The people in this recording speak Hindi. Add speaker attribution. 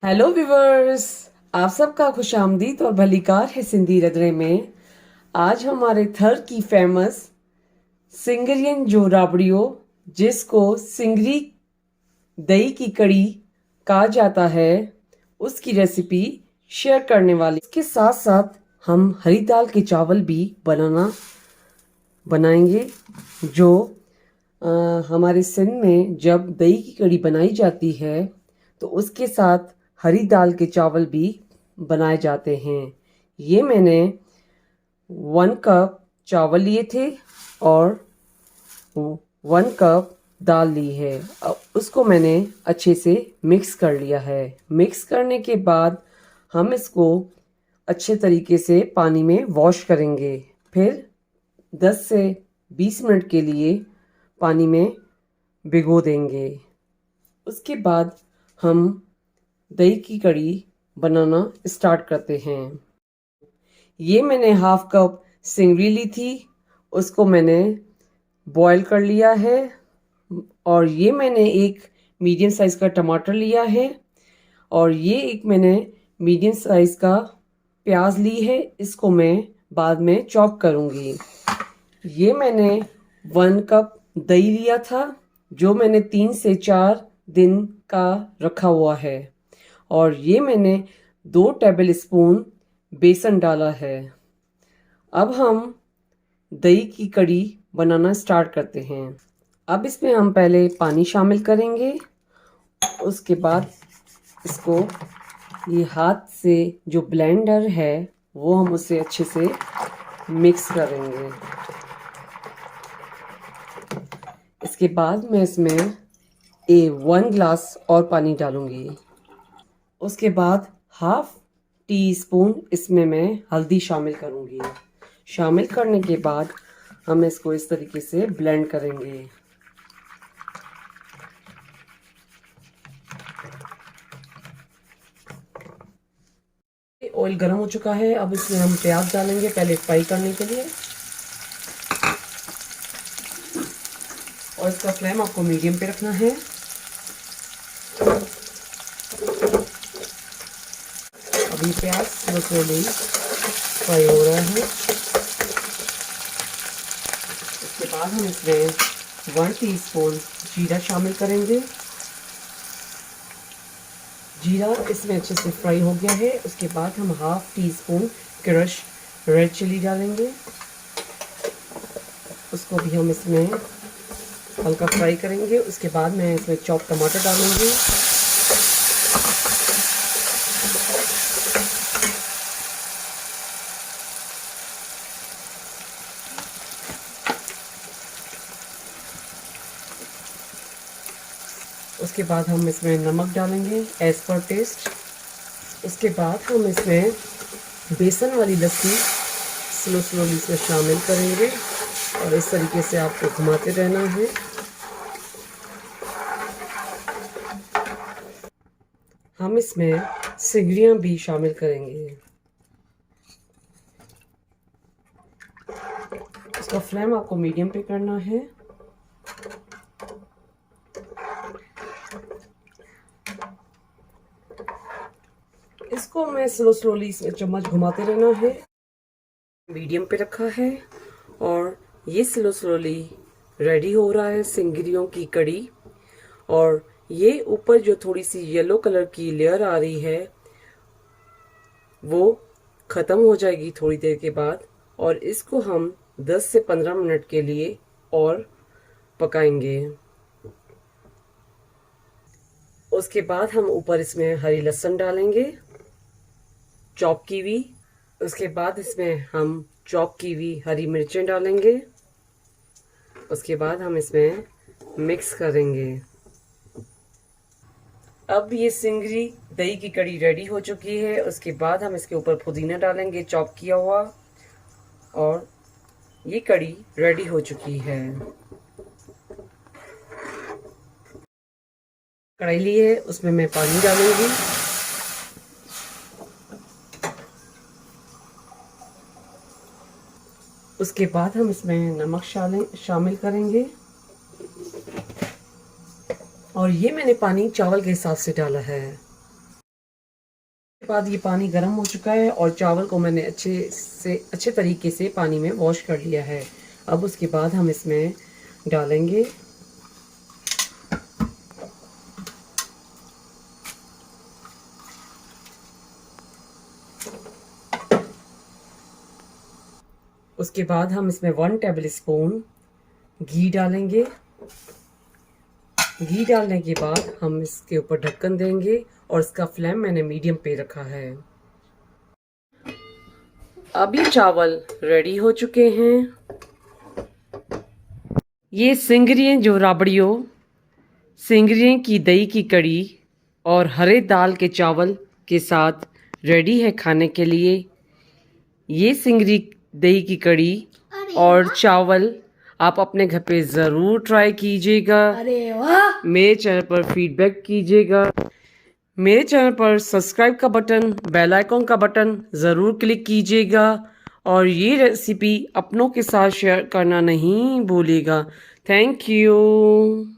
Speaker 1: Hello viewers. आप सबका खुशामदीद और भलीकार है सिंधी रंधिणे में। आज हमारे थर की फेमस सिंगरियन जो राबड़ियो, जिसको सिंगरी दही की कड़ी कहा जाता है, उसकी रेसिपी शेयर करने वाली। इसके साथ साथ हम हरी दाल के चावल भी बनाएंगे, जो हमारे सिंध में जब दही की कड़ी बनाई जाती है तो उसके साथ हरी दाल के चावल भी बनाए जाते हैं। ये मैंने 1 कप चावल लिए थे और 1 कप दाल ली है। अब उसको मैंने अच्छे से मिक्स कर लिया है। मिक्स करने के बाद हम इसको अच्छे तरीके से पानी में वॉश करेंगे। फिर 10 से 20 मिनट के लिए पानी में भिगो देंगे। उसके बाद हम दही की कड़ी बनाना स्टार्ट करते हैं। ये मैंने 1/2 कप सिंगरी ली थी, उसको मैंने बॉईल कर लिया है। और ये मैंने एक मीडियम साइज़ का टमाटर लिया है और ये एक मैंने मीडियम साइज़ का प्याज ली है। इसको मैं बाद में चॉप करूँगी। ये मैंने 1 कप दही लिया था, जो मैंने 3 से 4 दिन का रखा हुआ है। और ये मैंने 2 टेबल स्पून बेसन डाला है। अब हम दही की कड़ी बनाना स्टार्ट करते हैं। अब इसमें हम पहले पानी शामिल करेंगे। उसके बाद इसको ये हाथ से जो ब्लेंडर है वो हम उसे अच्छे से मिक्स करेंगे। इसके बाद मैं इसमें 1 गिलास और पानी डालूंगी। उसके बाद 1/2 टीस्पून इसमें मैं हल्दी शामिल करूंगी। शामिल करने के बाद हम इसको इस तरीके से ब्लेंड करेंगे। ऑयल गर्म हो चुका है। अब इसमें हम प्याज डालेंगे पहले फ्राई करने के लिए, और इसका फ्लेम आपको मीडियम पे रखना है। अभी प्याज स्लोली फ्राई हो रहा है। उसके बाद हम इसमें 1 टीस्पून जीरा शामिल करेंगे। जीरा इसमें अच्छे से फ्राई हो गया है। उसके बाद हम 1/2 टीस्पून क्रश रेड चिली डालेंगे। उसको भी हम इसमें हल्का फ्राई करेंगे। उसके बाद मैं इसमें चॉप टमाटर डालूंगी। उसके बाद हम इसमें नमक डालेंगे एज़ पर टेस्ट। उसके बाद हम इसमें बेसन वाली लस्सी स्लोली इसमें शामिल करेंगे और इस तरीके से आपको घुमाते रहना है। हम इसमें सिंगरियाँ भी शामिल करेंगे। इसका फ्लेम आपको मीडियम पे करना है। इसको मैं स्लोली इसमें चम्मच घुमाते रहना है। मीडियम पे रखा है और ये स्लोली रेडी हो रहा है सिंगरियों की कड़ी। और ये ऊपर जो थोड़ी सी येलो कलर की लेयर आ रही है वो ख़त्म हो जाएगी थोड़ी देर के बाद, और इसको हम 10 से 15 मिनट के लिए और पकाएंगे। उसके बाद हम ऊपर इसमें हरी लहसुन डालेंगे, चॉप की हुई। उसके बाद इसमें हम चॉप की हुई हरी मिर्चें डालेंगे। उसके बाद हम इसमें मिक्स करेंगे। अब ये सिंगरी दही की कड़ी रेडी हो चुकी है। उसके बाद हम इसके ऊपर पुदीना डालेंगे चॉप किया हुआ, और ये कड़ी रेडी हो चुकी है। कढ़ाई ली है, उसमें मैं पानी डालूंगी। उसके बाद हम इसमें नमक शामिल करेंगे, और ये मैंने पानी चावल के हिसाब से डाला है। बाद ये पानी गर्म हो चुका है और चावल को मैंने अच्छे तरीके से पानी में वॉश कर लिया है। अब उसके बाद हम इसमें डालेंगे उसके बाद हम इसमें 1 टेबल स्पून घी डालेंगे। घी डालने के बाद हम इसके ऊपर ढक्कन देंगे और इसका फ्लेम मैंने मीडियम पे रखा है। अभी चावल रेडी हो चुके हैं। ये सिंगरियाँ जो राबड़ियों, सिंगरियाँ की दही की कड़ी और हरे दाल के चावल के साथ रेडी है खाने के लिए। ये सिंगरी दही की कड़ी और चावल आप अपने घर पे ज़रूर ट्राई कीजिएगा।
Speaker 2: अरे वाह!
Speaker 1: मेरे चैनल पर फीडबैक कीजिएगा। मेरे चैनल पर सब्सक्राइब का बटन, बेल आइकॉन का बटन ज़रूर क्लिक कीजिएगा और ये रेसिपी अपनों के साथ शेयर करना नहीं भूलिएगा। Thank you.